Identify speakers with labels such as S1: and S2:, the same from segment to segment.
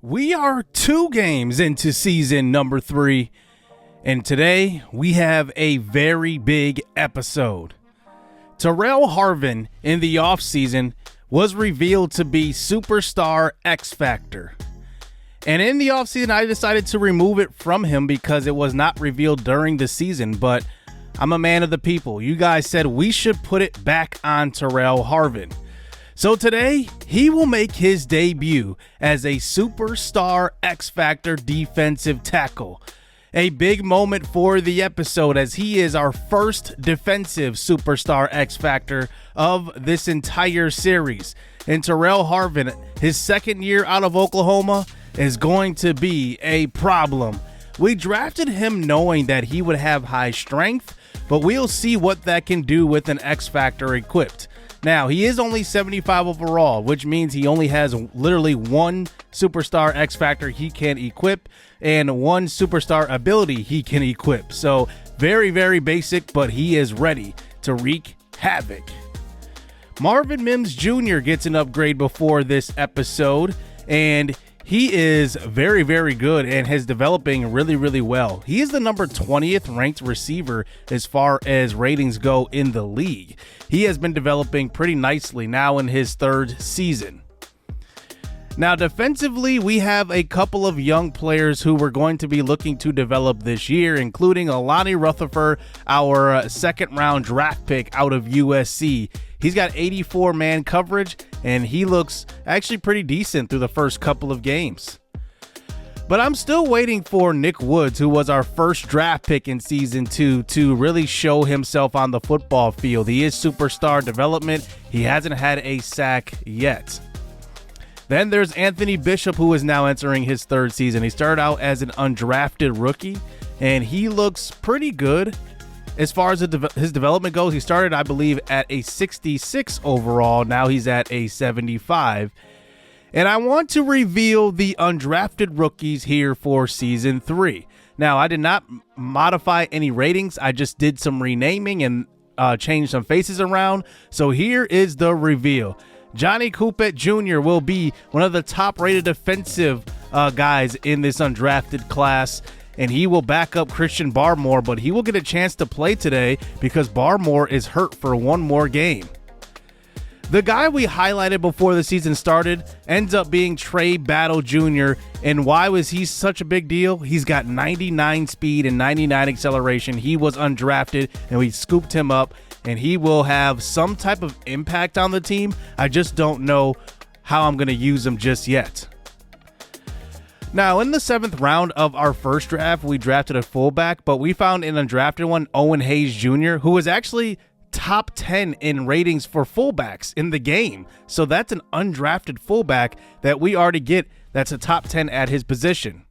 S1: We are 2 games into season number 3, and today we have a very big episode. Tyrell Harvin in the offseason was revealed to be Superstar X Factor. And in the offseason, I decided to remove it from him because it was not revealed during the season, but I'm a man of the people. You guys said we should put it back on Tyrell Harvin. So today, he will make his debut as a Superstar X Factor defensive tackle. A big moment for the episode as he is our first defensive Superstar X Factor of this entire series. And Tyrell Harvin, his second year out of Oklahoma, is going to be a problem. We drafted him knowing that he would have high strength, but we'll see what that can do with an X Factor equipped. Now, he is only 75 overall, which means he only has literally one Superstar X Factor he can equip and one Superstar ability he can equip. So very, very basic, but he is ready to wreak havoc. Marvin Mims Jr. gets an upgrade before this episode, and he is very, very good and is developing really, really well. He is the number 20th ranked receiver as far as ratings go in the league. He has been developing pretty nicely now in his 3rd season. Now, defensively, we have a couple of young players who we're going to be looking to develop this year, including Alani Rutherford, our 2nd round draft pick out of USC. He's got 84 man coverage, and he looks actually pretty decent through the first couple of games. But I'm still waiting for Nick Woods, who was our first draft pick in season 2, to really show himself on the football field. He is superstar development. He hasn't had a sack yet. Then there's Anthony Bishop, who is now entering his 3rd season. He started out as an undrafted rookie, and he looks pretty good. As far as his development goes, he started, I believe, at a 66 overall. Now he's at a 75. And I want to reveal the undrafted rookies here for season 3. Now, I did not modify any ratings. I just did some renaming and changed some faces around. So here is the reveal. Johnny Coupet Jr. will be one of the top-rated defensive guys in this undrafted class. And he will back up Christian Barmore, but he will get a chance to play today because Barmore is hurt for one more game. The guy we highlighted before the season started ends up being Trey Battle Jr. And why was he such a big deal? He's got 99 speed and 99 acceleration. He was undrafted, and we scooped him up, and he will have some type of impact on the team. I just don't know how I'm going to use him just yet. Now, in the 7th round of our first draft, we drafted a fullback, but we found an undrafted one, Owen Hayes Jr., who was actually top 10 in ratings for fullbacks in the game. So that's an undrafted fullback that we already get that's a top 10 at his position.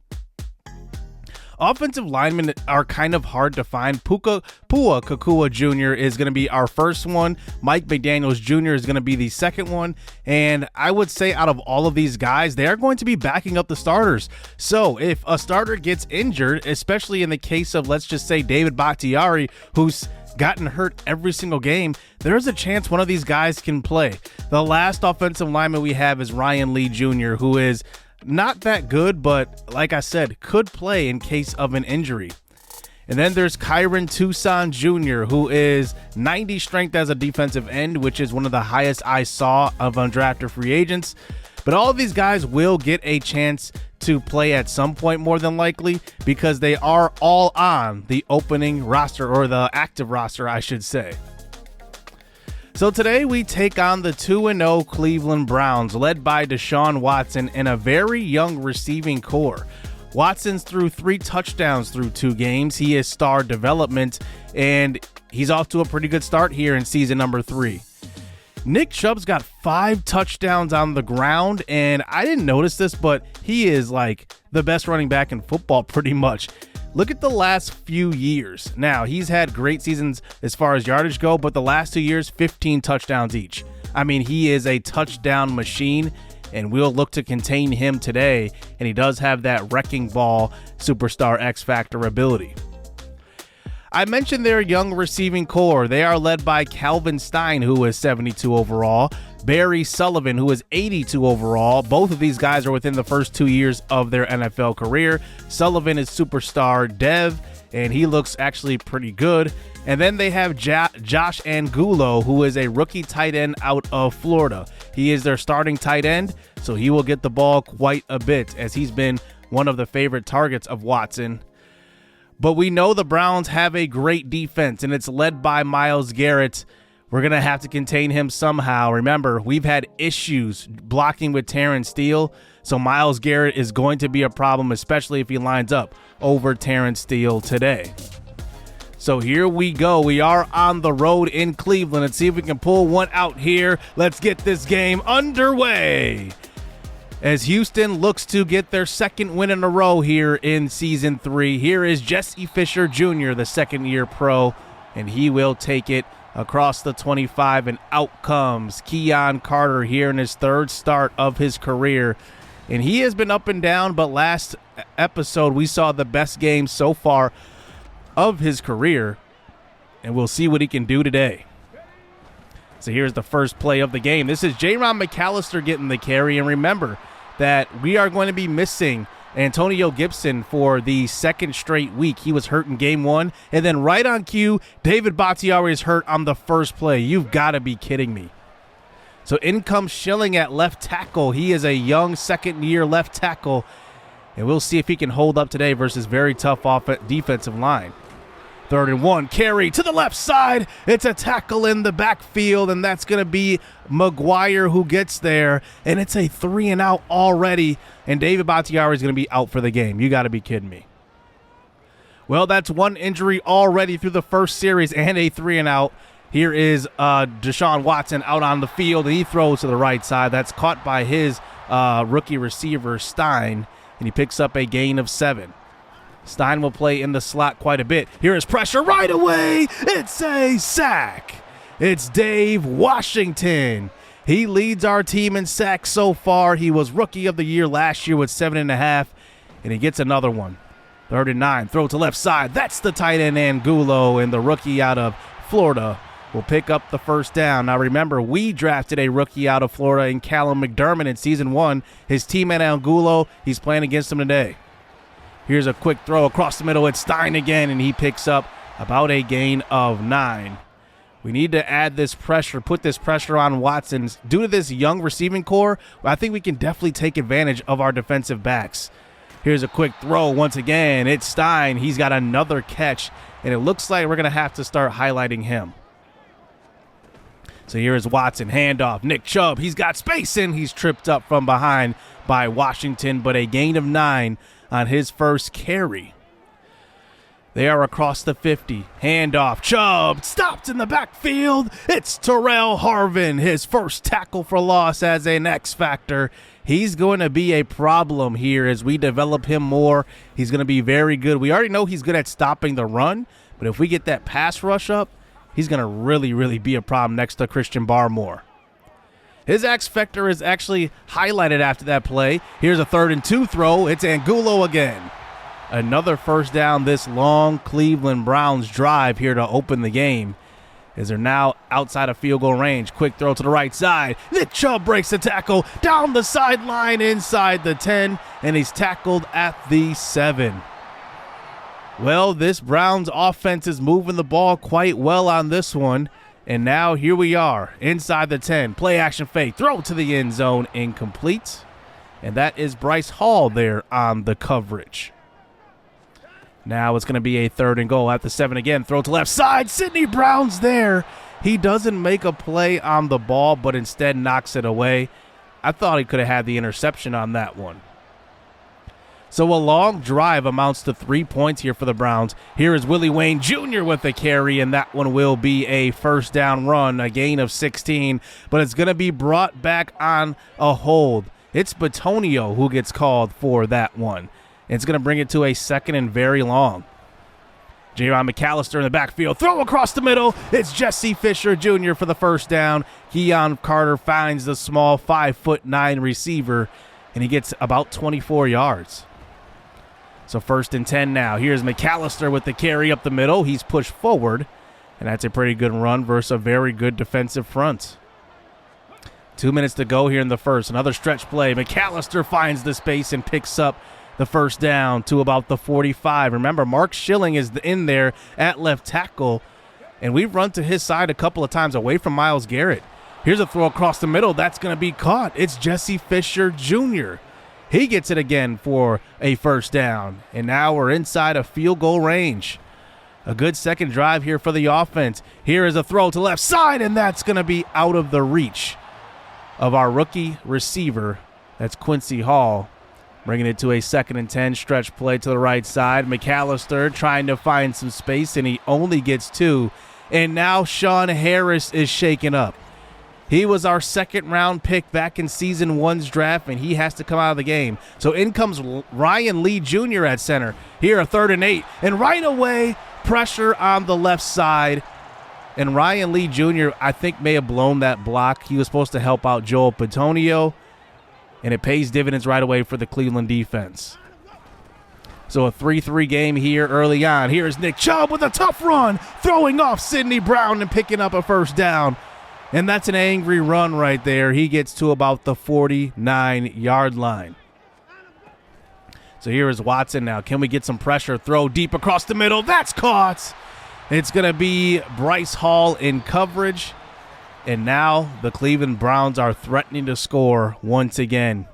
S1: Offensive linemen are kind of hard to find. Pua Kakua Jr. is going to be our first one. Mike McDaniels Jr. is going to be the second one. And I would say out of all of these guys, they are going to be backing up the starters. So if a starter gets injured, especially in the case of, let's just say, David Bakhtiari, who's gotten hurt every single game, there's a chance one of these guys can play. The last offensive lineman we have is Ryan Lee Jr., who is not that good, but like I said, could play in case of an injury. And then there's Kyron Tucson Jr., who is 90 strength as a defensive end, which is one of the highest I saw of undrafted free agents. But all of these guys will get a chance to play at some point, more than likely, because they are all on the opening roster, or the active roster, I should say. So today we take on the 2-0 Cleveland Browns, led by Deshaun Watson and a very young receiving core. Watson's threw 3 touchdowns through 2 games. He is star development, and he's off to a pretty good start here in season number 3. Nick Chubb's got 5 touchdowns on the ground, and I didn't notice this, but he is like the best running back in football pretty much. Look at the last few years. Now, he's had great seasons as far as yardage go, but the last 2 years, 15 touchdowns each. I mean, he is a touchdown machine, and we'll look to contain him today, and he does have that wrecking ball Superstar X Factor ability. I mentioned their young receiving core. They are led by Calvin Stein, who is 72 overall, Barry Sullivan, who is 82 overall. Both of these guys are within the first 2 years of their NFL career. Sullivan is superstar Dev, and he looks actually pretty good. And then they have Josh Angulo, who is a rookie tight end out of Florida. He is their starting tight end, so he will get the ball quite a bit, as he's been one of the favorite targets of Watson. But we know the Browns have a great defense, and it's led by Myles Garrett. We're going to have to contain him somehow. Remember, we've had issues blocking with Terrence Steele, so Myles Garrett is going to be a problem, especially if he lines up over Terrence Steele today. So here we go. We are on the road in Cleveland. Let's see if we can pull one out here. Let's get this game underway, as Houston looks to get their second win in a row here in Season 3. Here is Jesse Fisher Jr., the second-year pro, and he will take it across the 25, and out comes Keon Carter here in his third start of his career. And he has been up and down, but last episode we saw the best game so far of his career, and we'll see what he can do today. So here's the first play of the game. This is J-Ron McAllister getting the carry, and remember that we are going to be missing Antonio Gibson for the second straight week. He was hurt in game 1, and then right on cue, David Bakhtiari is hurt on the first play. You've got to be kidding me. So in comes Schilling at left tackle. He is a young second-year left tackle, and we'll see if he can hold up today versus very tough defensive line. 3rd and 1, carry to the left side. It's a tackle in the backfield, and that's going to be McGuire who gets there, and it's a 3 and out already, and David Bakhtiari is going to be out for the game. You got to be kidding me. Well, that's one injury already through the first series and a 3 and out. Here is Deshaun Watson out on the field, and he throws to the right side. That's caught by his rookie receiver, Stein, and he picks up a gain of 7. Stein will play in the slot quite a bit. Here is pressure right away. It's a sack. It's Dave Washington. He leads our team in sacks so far. He was Rookie of the Year last year with 7.5, and he gets another one. 3rd and 9, throw to left side. That's the tight end Angulo, and the rookie out of Florida will pick up the first down. Now remember, we drafted a rookie out of Florida in Callum McDermott in Season 1. His teammate Angulo, he's playing against him today. Here's a quick throw across the middle. It's Stein again, and he picks up about a gain of 9. We need to add this pressure, put this pressure on Watson. Due to this young receiving core, I think we can definitely take advantage of our defensive backs. Here's a quick throw once again. It's Stein. He's got another catch, and it looks like we're going to have to start highlighting him. So here is Watson, handoff. Nick Chubb, he's got space, and he's tripped up from behind by Washington, but a gain of 9 on his first carry. They are across the 50. Handoff. Chubb stopped in the backfield. It's Terrell Harvin, his first tackle for loss as an X factor. He's going to be a problem here as we develop him more. He's going to be very good. We already know he's good at stopping the run, but if we get that pass rush up, he's going to really, really be a problem next to Christian Barmore. His X factor is actually highlighted after that play. Here's a 3rd and 2 throw. It's Angulo again. Another first down this long Cleveland Browns drive here to open the game, as they're now outside of field goal range. Quick throw to the right side. Nick Chubb breaks the tackle down the sideline inside the 10, and he's tackled at the 7. Well, this Browns offense is moving the ball quite well on this one. And now here we are inside the 10. Play action fake. Throw to the end zone. Incomplete. And that is Bryce Hall there on the coverage. Now it's going to be a 3rd and goal at the 7 again. Throw to left side. Sidney Brown's there. He doesn't make a play on the ball, but instead knocks it away. I thought he could have had the interception on that one. So a long drive amounts to 3 points here for the Browns. Here is Willie Wayne Jr. with a carry, and that one will be a first down run, a gain of 16, but it's going to be brought back on a hold. It's Batonio who gets called for that one. It's going to bring it to a 2nd and very long. J-Ron McAllister in the backfield. Throw across the middle. It's Jesse Fisher Jr. for the first down. Keon Carter finds the small 5'9" receiver, and he gets about 24 yards. So 1st and 10 now. Here's McAllister with the carry up the middle. He's pushed forward, and that's a pretty good run versus a very good defensive front. 2 minutes to go here in the first. Another stretch play. McAllister finds the space and picks up the first down to about the 45. Remember, Mark Schilling is in there at left tackle, and we've run to his side a couple of times away from Myles Garrett. Here's a throw across the middle. That's going to be caught. It's Jesse Fisher Jr. He gets it again for a first down, and now we're inside of field goal range. A good second drive here for the offense. Here is a throw to left side, and that's going to be out of the reach of our rookie receiver. That's Quincy Hall, bringing it to a 2nd and 10 stretch play to the right side. McAllister trying to find some space, and he only gets 2. And now Sean Harris is shaken up. He was our 2nd-round pick back in Season 1's draft, and he has to come out of the game. So in comes Ryan Lee Jr. at center. Here, a 3rd and 8. And right away, pressure on the left side. And Ryan Lee Jr., I think, may have blown that block. He was supposed to help out Joel Petonio, and it pays dividends right away for the Cleveland defense. So a 3-3 game here early on. Here's Nick Chubb with a tough run, throwing off Sidney Brown and picking up a first down. And that's an angry run right there. He gets to about the 49-yard line. So here is Watson now. Can we get some pressure? Throw deep across the middle. That's caught. It's going to be Bryce Hall in coverage. And now the Cleveland Browns are threatening to score once again.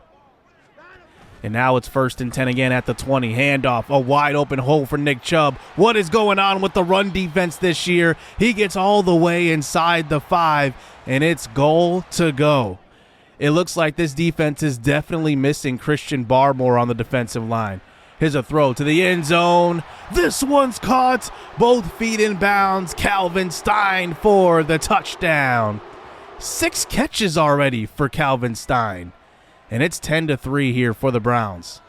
S1: And now it's 1st and 10 again at the 20. Handoff, a wide open hole for Nick Chubb. What is going on with the run defense this year? He gets all the way inside the 5, and it's goal to go. It looks like this defense is definitely missing Christian Barmore on the defensive line. Here's a throw to the end zone. This one's caught. Both feet in bounds. Calvin Stein for the touchdown. 6 catches already for Calvin Stein. And it's 10-3 here for the Browns.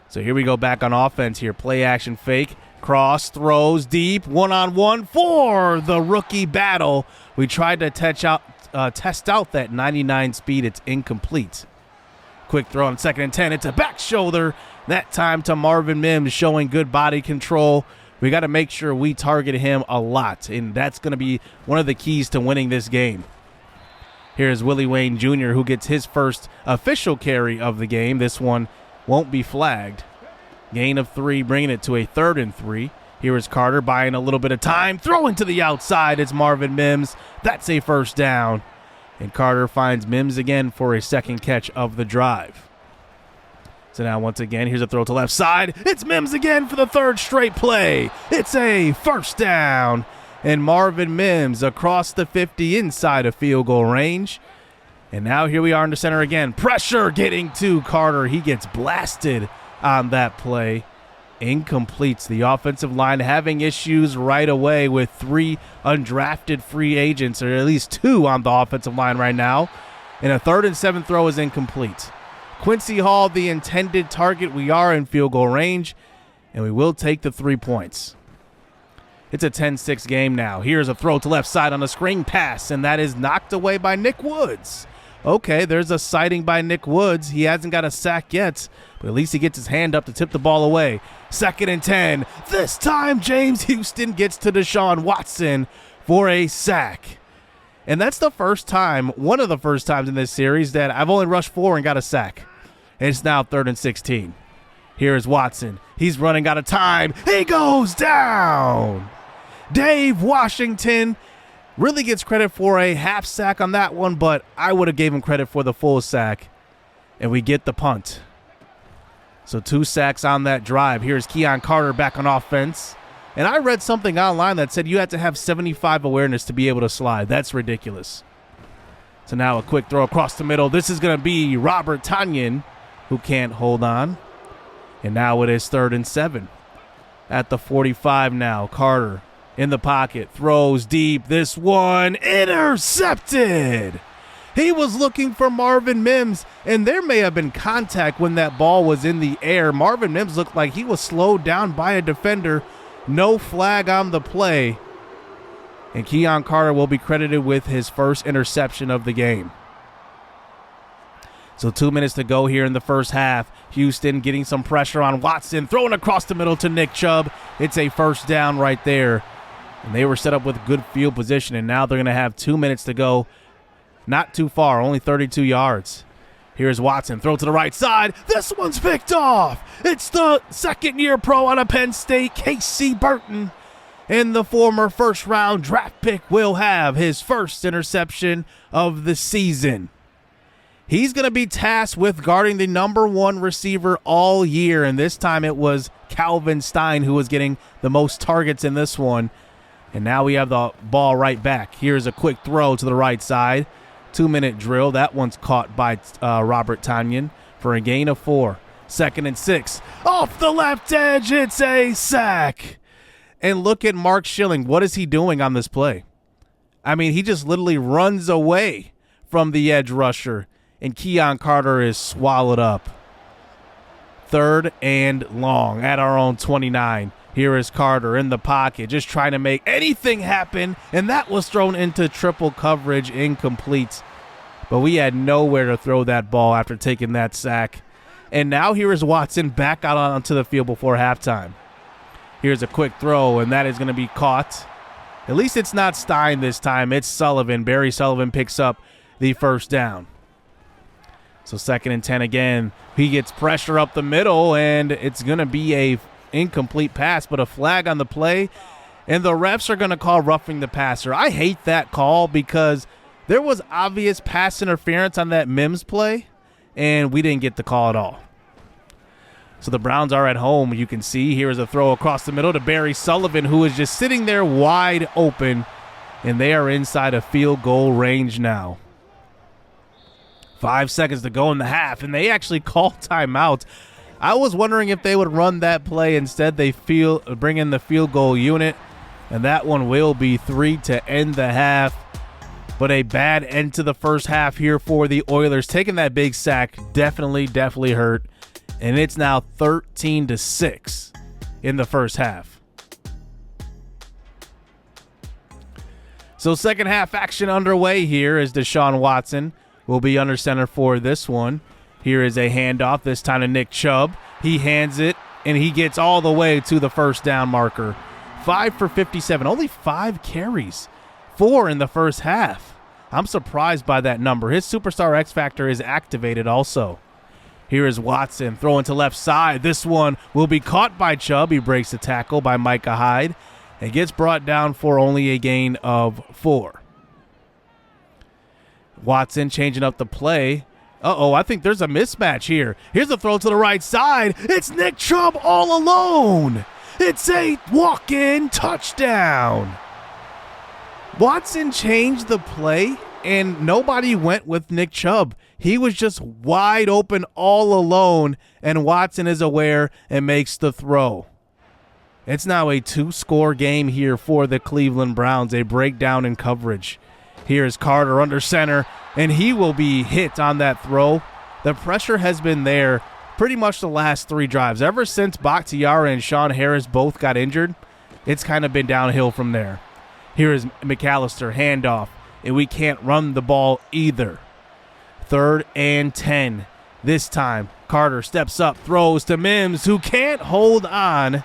S1: So here we go back on offense here. Play action fake. Cross, throws deep. One-on-one for the rookie battle. We tried to test out that 99 speed. It's incomplete. Quick throw on 2nd and 10. It's a back shoulder. That time to Marvin Mims, showing good body control. We got to make sure we target him a lot, and that's going to be one of the keys to winning this game. Here's Willie Wayne Jr., who gets his first official carry of the game. This one won't be flagged. Gain of 3, bringing it to a 3rd and 3. Here is Carter buying a little bit of time. Throwing to the outside. It's Marvin Mims. That's a first down. And Carter finds Mims again for a 2nd catch of the drive. So now once again, here's a throw to left side. It's Mims again for the 3rd straight play. It's a first down. And Marvin Mims across the 50 inside of field goal range. And now here we are in the center again. Pressure getting to Carter. He gets blasted on that play. Incompletes. The offensive line having issues right away with 3 undrafted free agents, or at least 2 on the offensive line right now. And a 3rd and 7 throw is incomplete. Quincy Hall, the intended target. We are in field goal range, and we will take the 3 points. It's a 10-6 game now. Here's a throw to left side on a screen pass, and that is knocked away by Nick Woods. Okay, there's a sighting by Nick Woods. He hasn't got a sack yet, but at least he gets his hand up to tip the ball away. 2nd and 10. This time, James Houston gets to Deshaun Watson for a sack. And that's the first time, one of the first times in this series, that I've only rushed 4 and got a sack. And it's now 3rd and 16. Here is Watson. He's running out of time. He goes down. Dave Washington really gets credit for a half sack on that one, but I would have gave him credit for the full sack. And we get the punt. So 2 sacks on that drive. Here's Keon Carter back on offense. And I read something online that said you had to have 75 awareness to be able to slide. That's ridiculous. So now a quick throw across the middle. This is going to be Robert Tonyan, who can't hold on. And now it is 3rd and 7. At the 45 now, Carter in the pocket, throws deep. This one intercepted. He was looking for Marvin Mims, and there may have been contact when that ball was in the air. Marvin Mims looked like he was slowed down by a defender. No flag on the play. And Keon Carter will be credited with his first interception of the game. So 2 minutes to go here in the first half. Houston getting some pressure on Watson, throwing across the middle to Nick Chubb. It's a first down right there. And they were set up with good field position, and now they're going to have 2 minutes to go Not too far, only 32 yards. Here's Watson, throw to the right side. This one's picked off. It's the second-year pro out of Penn State, Casey Burton. And the former first-round draft pick will have his first interception of the season. He's going to be tasked with guarding the number one receiver all year, and this time it was Calvin Stein who was getting the most targets in this one. And now we have the ball right back. Here's a quick throw to the right side. 2-minute drill. That one's caught by Robert Tonyan for a gain of 4. 2nd and 6. Off the left edge, it's a sack. And look at Mark Schilling. What is he doing on this play? I mean, he just literally runs away from the edge rusher, and Keon Carter is swallowed up. 3rd and long at our own 29. Here is Carter in the pocket, just trying to make anything happen, and that was thrown into triple coverage, incomplete. But we had nowhere to throw that ball after taking that sack. And now here is Watson back out onto the field before halftime. Here's a quick throw, and that is going to be caught. At least it's not Stein this time. It's Sullivan. Barry Sullivan picks up the first down. So 2nd and 10 again. He gets pressure up the middle, and it's going to be a incomplete pass, but a flag on the play, and the refs are going to call roughing the passer. I hate that call because there was obvious pass interference on that Mims play, and we didn't get the call at all. So the Browns are at home. You can see here is a throw across the middle to Barry Sullivan, who is just sitting there wide open, and they are inside a field goal range now. 5 seconds to go in the half, and they actually call timeout. I was wondering if they would run that play. Instead, they bring in the field goal unit, and that one will be 3 to end the half. But a bad end to the first half here for the Oilers. Taking that big sack definitely hurt, and it's now 13 to 6 in the first half. So second half action underway here as Deshaun Watson will be under center for this one. Here is a handoff, this time to Nick Chubb. He hands it, and he gets all the way to the first down marker. 5 for 57, only 5 carries. 4 in the first half. I'm surprised by that number. His superstar X Factor is activated also. Here is Watson throwing to left side. This one will be caught by Chubb. He breaks the tackle by Micah Hyde and gets brought down for only a gain of 4. Watson changing up the play. I think there's a mismatch here. Here's a throw to the right side. It's Nick Chubb all alone. It's a walk-in touchdown. Watson changed the play, and nobody went with Nick Chubb. He was just wide open all alone, and Watson is aware and makes the throw. It's now a 2-score game here for the Cleveland Browns, a breakdown in coverage. Here's Carter under center, and he will be hit on that throw. The pressure has been there pretty much the last 3 drives. Ever since Bakhtiari and Sean Harris both got injured, it's kind of been downhill from there. Here is McAllister, handoff, and we can't run the ball either. 3rd and 10. This time, Carter steps up, throws to Mims, who can't hold on,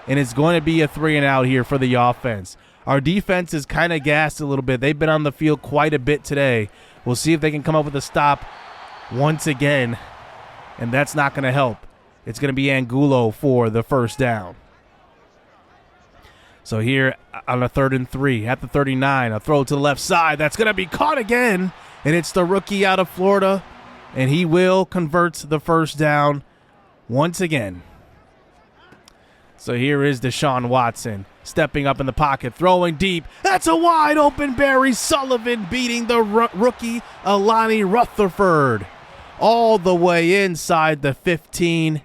S1: and it's going to be a 3-and-out here for the offense. Our defense is kind of gassed a little bit. They've been on the field quite a bit today. We'll see if they can come up with a stop once again, and that's not going to help. It's going to be Angulo for the first down. So here on a 3rd and 3 at the 39, a throw to the left side. That's going to be caught again, and it's the rookie out of Florida, and he will convert the first down once again. So here is Deshaun Watson stepping up in the pocket, throwing deep. That's a wide open Barry Sullivan beating the rookie Alani Rutherford all the way inside the 15,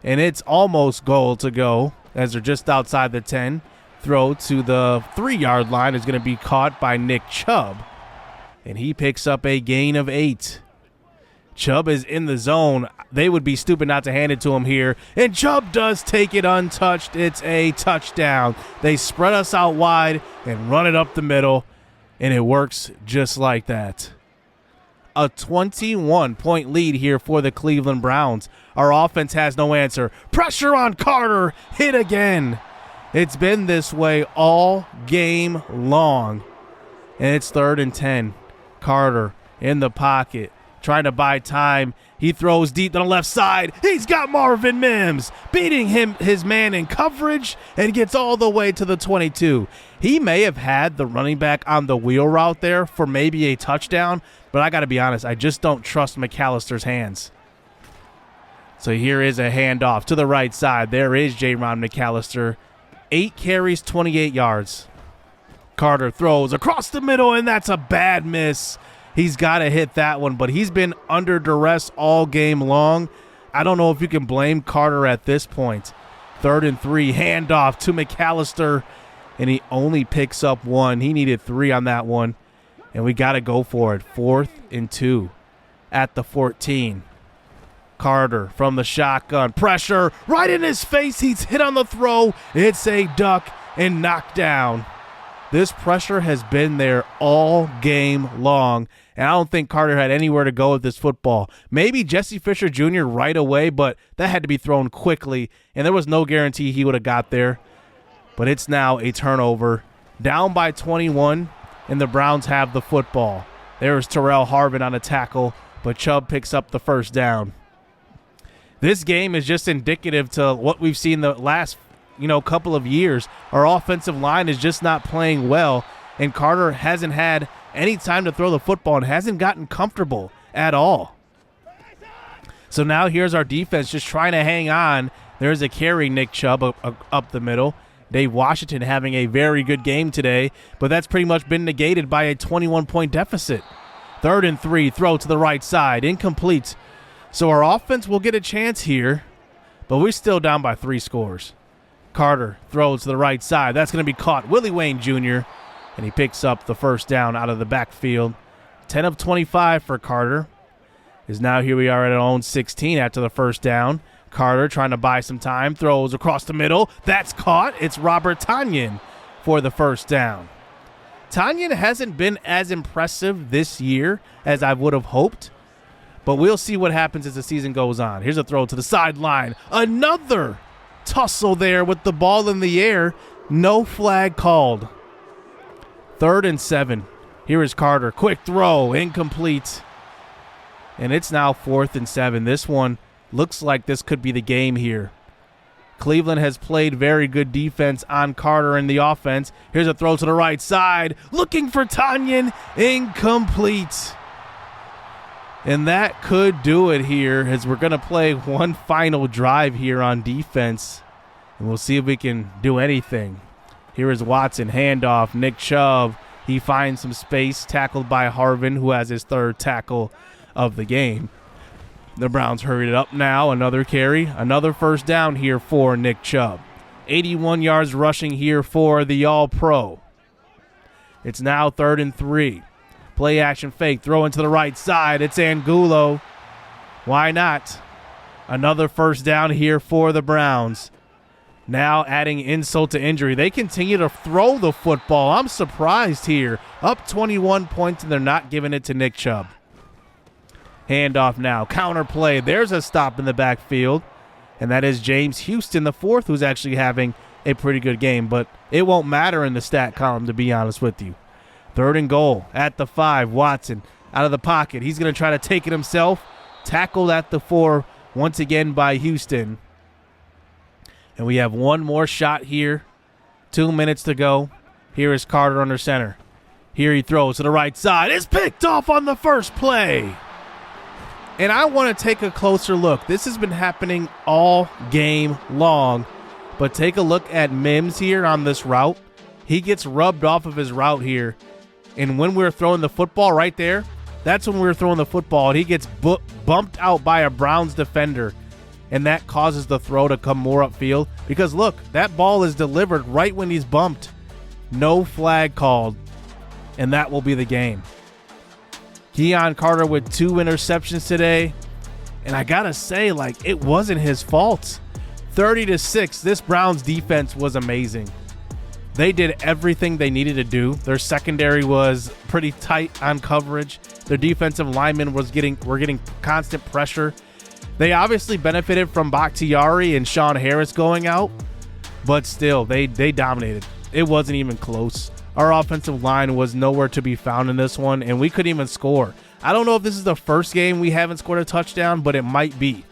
S1: and it's almost goal to go as they're just outside the 10. Throw to the 3-yard line is going to be caught by Nick Chubb, and he picks up a gain of 8. Chubb is in the zone. They would be stupid not to hand it to him here. And Chubb does take it untouched. It's a touchdown. They spread us out wide and run it up the middle, and it works just like that. A 21-point lead here for the Cleveland Browns. Our offense has no answer. Pressure on Carter. Hit again. It's been this way all game long. And it's 3rd and 10. Carter in the pocket, trying to buy time. He throws deep to the left side. He's got Marvin Mims beating his man in coverage and gets all the way to the 22. He may have had the running back on the wheel route there for maybe a touchdown, but I got to be honest, I just don't trust McAllister's hands. So here is a handoff to the right side. There is J-Ron McAllister. 8 carries, 28 yards. Carter throws across the middle, and that's a bad miss. He's got to hit that one, but he's been under duress all game long. I don't know if you can blame Carter at this point. 3rd and 3, handoff to McAllister, and he only picks up 1. He needed 3 on that one, and we got to go for it. 4th and 2 at the 14. Carter from the shotgun. Pressure right in his face. He's hit on the throw. It's a duck and knocked down. This pressure has been there all game long, and I don't think Carter had anywhere to go with this football. Maybe Jesse Fisher Jr. right away, but that had to be thrown quickly, and there was no guarantee he would have got there. But it's now a turnover. Down by 21, and the Browns have the football. There's Terrell Harvin on a tackle, but Chubb picks up the first down. This game is just indicative to what we've seen the last couple of years. Our offensive line is just not playing well, and Carter hasn't had any time to throw the football and hasn't gotten comfortable at all. So now here's our defense just trying to hang on. There's a carry, Nick Chubb up the middle. Dave Washington having a very good game today, but that's pretty much been negated by a 21-point deficit. 3rd and 3, throw to the right side, incomplete. So our offense will get a chance here, but we're still down by 3 scores. Carter throws to the right side. That's going to be caught. Willie Wayne Jr., and he picks up the first down out of the backfield. 10 of 25 for Carter. Is now here we are at our own 16 after the first down. Carter trying to buy some time. Throws across the middle. That's caught. It's Robert Tonyan for the first down. Tonyan hasn't been as impressive this year as I would have hoped, but we'll see what happens as the season goes on. Here's a throw to the sideline. Another tussle there with the ball in the air. No flag called. 3rd and 7. Here is Carter. Quick throw. Incomplete. And it's now 4th and 7. This one looks like this could be the game here. Cleveland has played very good defense on Carter in the offense. Here's a throw to the right side. Looking for Tonyan. Incomplete. And that could do it here, as we're going to play one final drive here on defense. And we'll see if we can do anything. Here is Watson, handoff, Nick Chubb. He finds some space, tackled by Harvin, who has his 3rd tackle of the game. The Browns hurried it up now. Another carry, another first down here for Nick Chubb. 81 yards rushing here for the All-Pro. It's now 3rd and 3. Play action fake, throw into the right side. It's Angulo. Why not? Another first down here for the Browns. Now adding insult to injury. They continue to throw the football. I'm surprised here. Up 21 points, and they're not giving it to Nick Chubb. Handoff now. Counter play. There's a stop in the backfield. And that is James Houston, the 4th, who's actually having a pretty good game. But it won't matter in the stat column, to be honest with you. 3rd and goal at the 5. Watson out of the pocket. He's going to try to take it himself. Tackled at the 4 once again by Houston. And we have one more shot here. 2 minutes to go. Here is Carter under center. Here he throws to the right side. It's picked off on the first play. And I want to take a closer look. This has been happening all game long. But take a look at Mims here on this route. He gets rubbed off of his route here. And when we were throwing the football right there, that's when we were throwing the football. And he gets bumped out by a Browns defender. And that causes the throw to come more upfield. Because, look, that ball is delivered right when he's bumped. No flag called. And that will be the game. Keon Carter with 2 interceptions today. And I got to say, it wasn't his fault. 30-6, this Browns defense was amazing. They did everything they needed to do. Their secondary was pretty tight on coverage. Their defensive linemen were getting constant pressure. They obviously benefited from Bakhtiari and Sean Harris going out, but still, they dominated. It wasn't even close. Our offensive line was nowhere to be found in this one, and we couldn't even score. I don't know if this is the first game we haven't scored a touchdown, but it might be.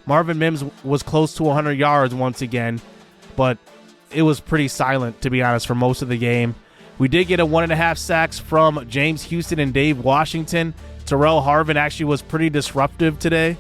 S1: Marvin Mims was close to 100 yards once again, but it was pretty silent, to be honest, for most of the game. We did get a 1.5 sacks from James Houston and Dave Washington. Terrell Harvin actually was pretty disruptive today,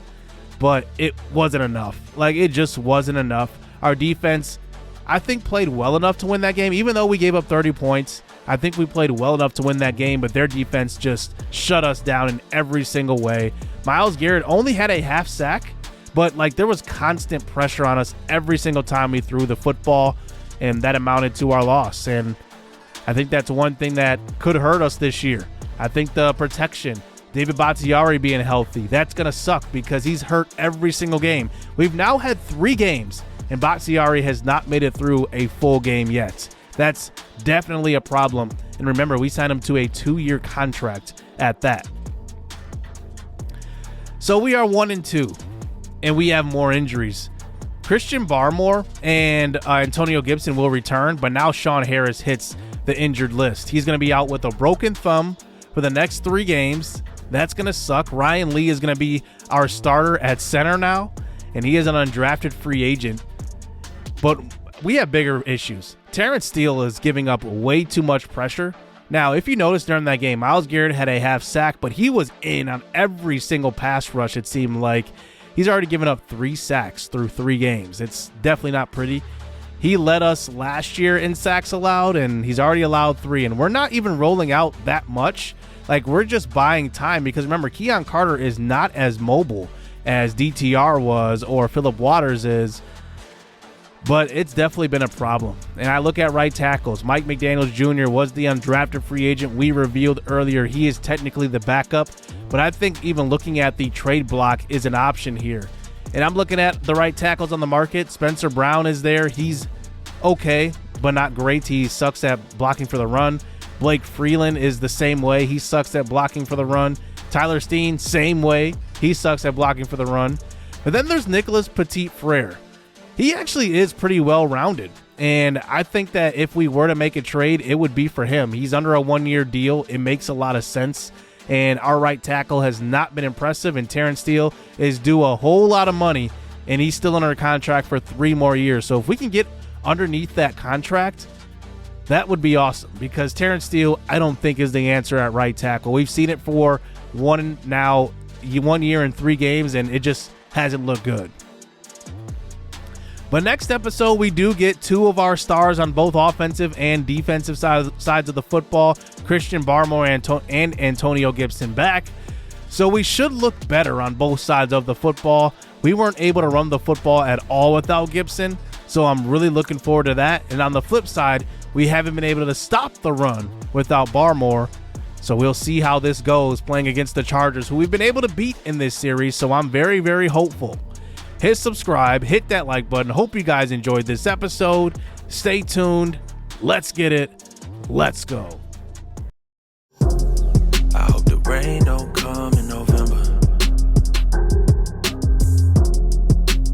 S1: but it wasn't enough. Like, it just wasn't enough. Our defense, I think, played well enough to win that game. Even though we gave up 30 points, I think we played well enough to win that game, but their defense just shut us down in every single way. Myles Garrett only had a half sack, but like there was constant pressure on us every single time we threw the football, and that amounted to our loss. And I think that's one thing that could hurt us this year. I think the protection, David Bakhtiari being healthy, that's going to suck because he's hurt every single game. We've now had 3 games, and Bakhtiari has not made it through a full game yet. That's definitely a problem. And remember, we signed him to a 2-year contract at that. So we are 1-2, and we have more injuries. Christian Barmore and Antonio Gibson will return, but now Sean Harris hits the injured list. He's going to be out with a broken thumb for the next 3 games. That's going to suck. Ryan Lee is going to be our starter at center now, and he is an undrafted free agent. But we have bigger issues. Terrence Steele is giving up way too much pressure. Now, if you notice during that game, Myles Garrett had a half sack, but he was in on every single pass rush, it seemed like. He's already given up 3 sacks through 3 games. It's definitely not pretty. He led us last year in sacks allowed, and he's already allowed 3. And we're not even rolling out that much. Like, we're just buying time because, remember, Keon Carter is not as mobile as DTR was or Phillip Waters is. But it's definitely been a problem. And I look at right tackles. Mike McDaniels Jr. was the undrafted free agent we revealed earlier. He is technically the backup. But I think even looking at the trade block is an option here. And I'm looking at the right tackles on the market. Spencer Brown is there. He's okay, but not great. He sucks at blocking for the run. Blake Freeland is the same way. He sucks at blocking for the run. Tyler Steen, same way. He sucks at blocking for the run. But then there's Nicholas Petit-Frere. He actually is pretty well-rounded, and I think that if we were to make a trade, it would be for him. He's under a 1-year deal. It makes a lot of sense, and our right tackle has not been impressive, and Terrence Steele is due a whole lot of money, and he's still under contract for 3 more years. So if we can get underneath that contract, that would be awesome, because Terrence Steele, I don't think, is the answer at right tackle. We've seen it for 1 year and 3 games, and it just hasn't looked good. But next episode, we do get 2 of our stars on both offensive and defensive sides of the football, Christian Barmore and Antonio Gibson back. So we should look better on both sides of the football. We weren't able to run the football at all without Gibson, so I'm really looking forward to that. And on the flip side, we haven't been able to stop the run without Barmore. So we'll see how this goes playing against the Chargers, who we've been able to beat in this series. So I'm very, very hopeful. Hit subscribe, hit that like button. Hope you guys enjoyed this episode. Stay tuned. Let's get it. Let's go.
S2: I hope the rain don't come in November,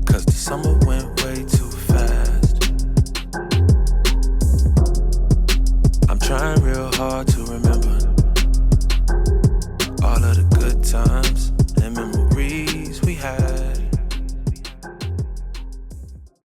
S2: 'cause the summer went way too fast. I'm trying real hard to remember